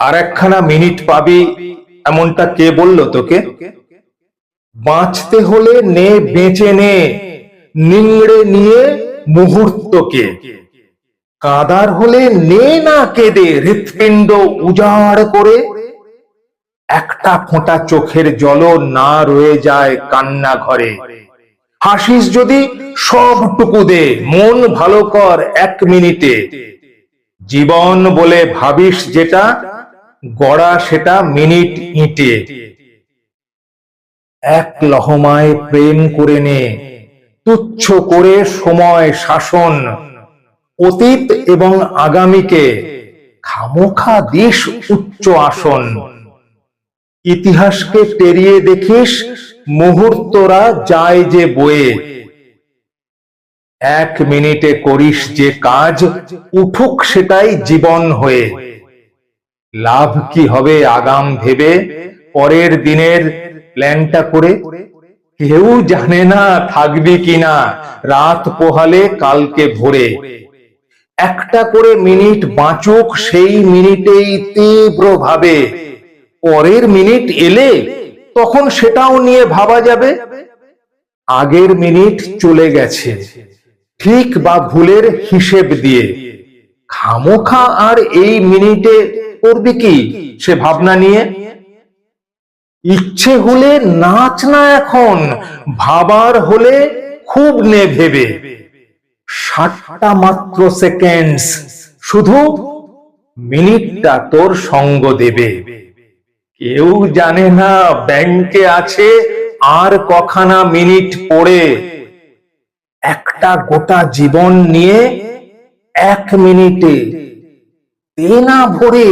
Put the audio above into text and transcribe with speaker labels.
Speaker 1: আর একখানা মিনিট পাবি, এমনটা কে বললো তোকে? বাঁচতে হলে নে বেঁচে নে, নিংড়ে নিয়ে মুহূর্তকে। কাঁদার হলে নে না কেঁদে, হৃৎপিণ্ড উজাড় করে। একটা ফোঁটা চোখের জলও না রয়ে যায় কান্না ঘরে। হাসিস যদি সবটুকু দে, মন ভালো কর 1 মিনিটে। জীবন বলে ভাবিস যেটা, গড়া সেটা মিনিট ইঁটে। এক লহমায় প্রেম করে নে, তুচ্ছ করে সময় শাসন। অতীত এবং আগামীকে খামোখা দিস উচ্চ আসন। ইতিহাসকে টেরিয়ে দেখিস, মুহূর্তরা যায় যে বয়ে। 1 মিনিটে করিস যে কাজ, উঠুক সেটাই জীবন হয়ে। লাভ কি হবে আগাম ভেবে, পরের দিনের প্ল্যানটা করে? কেউ জানে না থাকবি কিনা রাত পোহালে কালকে ভোরে। একটা করে মিনিট বাঁচুক সেই মিনিটেই তীব্র ভাবে। পরের মিনিট এলে তখন সেটাও নিয়ে ভাবা যাবে। আগের মিনিট চলে গেছে, ঠিক বা ভুলের হিসেব দিয়ে। খামোখা আর এই মিনিটে করবি কি সে ভাবনা নিয়ে? ইচ্ছে হলে নাচ না এখন, ভাবার হলে খুব নে ভেবে। 60টা মাত্র সেকেন্ডস, শুধু মিনিটটা তোর সঙ্গ দেবে। কেউ জানে না ব্যাংকে আছে আর কখানা মিনিট পড়ে। একটা গোটা জীবন নিয়ে 1 মিনিটে দে না ভরে।